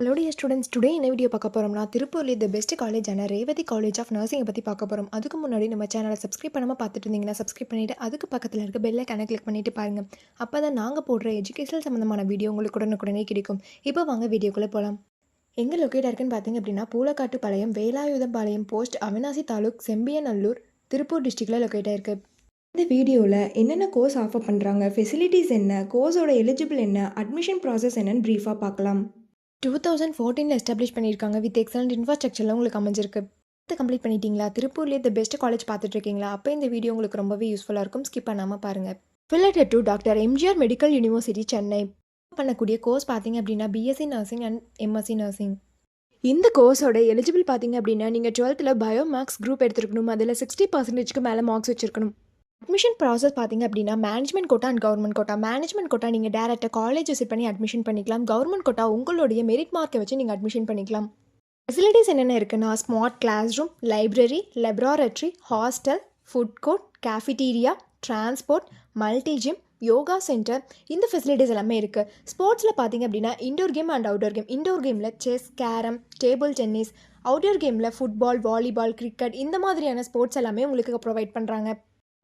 Hello dear students, today என்ன video பார்க்க போகிறோம்னா திருப்பூர்லேயே தி பெஸ்ட் காலேஜான ரேவதி காலேஜ் ஆஃப் நர்சிங்கை பற்றி பார்க்க போகிறோம். அதுக்கு முன்னாடி நம்ம சேனலை சப்ஸ்கிரைப் பண்ணாமல் பார்த்துட்டு இருந்தீங்கன்னா சப்ஸ்கிரைப் பண்ணிவிட்டு அதுக்கு பக்கத்தில் இருக்க பெல் ஐக்கானை கிளிக் பண்ணிட்டு பாருங்கள். அப்போ தான் நாங்கள் போடுற எஜுகேஷனல் சம்மந்தமான வீடியோ உங்களுக்கு உடனுக்குடனே கிடைக்கும். இப்போ வாங்க வீடியோக்குள்ளே போகலாம். எங்கே லொக்கேட் இருக்குன்னு பார்த்தீங்க அப்படின்னா பூலக்காட்டுப்பாளையம், வேலாயுதம்பாளையம் போஸ்ட், அவினாசி தாலுக், செம்பியநல்லூர், திருப்பூர் டிஸ்ட்ரிக்டில் லொக்கேட் ஆயிருக்கு. இந்த வீடியோவில் என்னென்ன கோர்ஸ் ஆஃபர் பண்ணுறாங்க, ஃபெசிலிட்டிஸ் என்ன, கோர்ஸோட எலிஜிபிள் என்ன, அட்மிஷன் ப்ராசஸ் என்னன்னு ப்ரீஃபாக பார்க்கலாம். 2014 எஸ்டாப்ளிஷ் பண்ணியிருக்காங்க. வித் எக்ஸலண்ட் இன்ஃப்ராஸ்ட்ரக்சரில் உங்களுக்கு அமைஞ்சிருக்கு. கம்ப்ளீட் பண்ணிட்டீங்களா? திருப்பூர்லேயே தி பெஸ்ட் காலேஜ் பார்த்துட்டு இருக்கீங்களா? அப்போ இந்த வீடியோ உங்களுக்கு ரொம்பவே யூஸ்ஃபுல்லாக இருக்கும். ஸ்கிப் பண்ணாமல் பாருங்கள். Affiliated to doctor MGR medical university, Chennai. பண்ணக்கூடிய கோர்ஸ் பார்த்தீங்க அப்படின்னா BSc nursing and MSc nursing. இந்த கோர்ஸோட எலிஜிபிள் பார்த்தீங்க அப்படின்னா நீங்கள் 12th பயோ மேக்ஸ் குரூப் எடுத்துருக்கணும். அதில் 60% மேலே மார்க்ஸ் வச்சிருக்கணும். அட்மிஷன் ப்ராசஸ் பார்த்தீங்க அப்படின்னா management quota and government quota. Management quota நீங்கள் டேரெக்டாக காலேஜ் விசிட் பண்ணி அட்மிஷன் பண்ணிக்கலாம். கவர்மெண்ட் கோட்டா உங்களுடைய மெரிட் மார்க்கை வச்சு நீங்கள் அட்மிஷன் பண்ணிக்கலாம். ஃபெசிலிட்டிஸ் என்னென்ன இருக்குன்னா smart class room, library, laboratory, hostel, food court, cafeteria, transport, multi gym, yoga centre, இந்த ஃபெசிலிட்டிஸ் எல்லாமே இருக்குது. ஸ்போர்ட்ஸில் பார்த்தீங்க அப்படின்னா indoor game and outdoor game. Indoor கேமில் chess, carrom, table tennis, outdoor கேமில் ஃபுட்பால், வாலிபால், கிரிக்கெட், இந்த மாதிரியான ஸ்போர்ட்ஸ் எல்லாமே உங்களுக்கு ப்ரொவைட் பண்ணுறாங்க.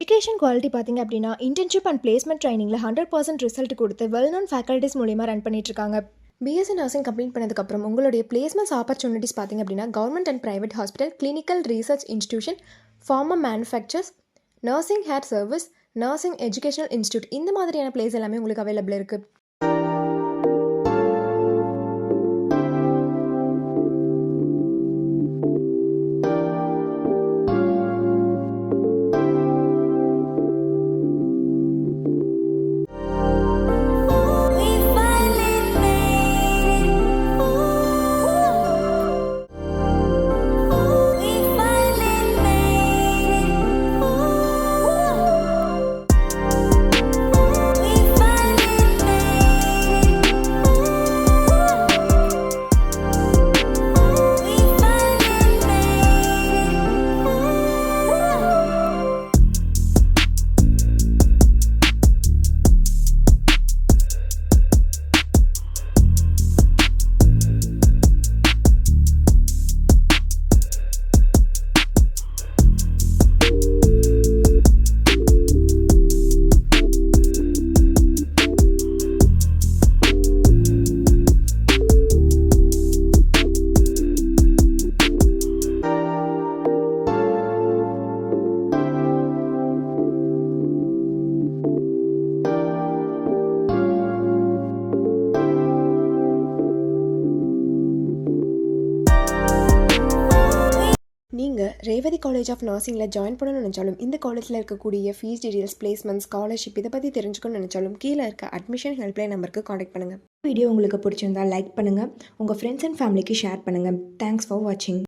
எஜுகேஷன் குவாலிட்டி பார்த்திங்க அப்படின்னா இன்டர்ன்ஷிப் அண்ட் பிளேஸ்மெண்ட் ட்ரைனிங்கில் 100% ரிசல்ட் கொடுத்து வெல் நோன் ஃபேக்கல்ட்டிஸ் மூலிமா ரன் பண்ணிட்டுருக்காங்க. பிஎஸ்சி நர்சிங் கம்ப்ளீட் பண்ணதுக்கப்புறம் உங்களுடைய பிளேஸ்மெண்ட்ஸ் ஆப்பர்ச்சுனிட்டிஸ் பார்த்திங்க அப்படின்னா government and private hospital, clinical research institution, pharma manufacturers, nursing hair service, nursing educational institute, இந்த மாதிரியான பிளேஸ் எல்லாமே உங்களுக்கு அவைலபிள் இருக்குது. நீங்கள் ரேவதி காலேஜ் ஆஃப் நர்சிங்கில் ஜாயின் பண்ணணும்னு நினச்சாலும், இந்த காலேஜில் இருக்கக்கூடிய ஃபீஸ் டீடைல்ஸ், பிளேஸ்மெண்ட்ஸ், ஸ்காலர்ஷிப் இதை பற்றி தெரிஞ்சுக்கணும்னு நினச்சாலும் கீழே இருக்க அட்மிஷன் ஹெல்ப்லைன் நம்பருக்கு காண்டாக்ட் பண்ணுங்கள். வீடியோ உங்களுக்கு பிடிச்சிருந்தால் லைக் பண்ணுங்கள், உங்கள் ஃப்ரெண்ட்ஸ் அண்ட் ஃபேமிலிக்கு ஷேர் பண்ணுங்கள். தேங்க்ஸ் ஃபார் வாட்சிங்.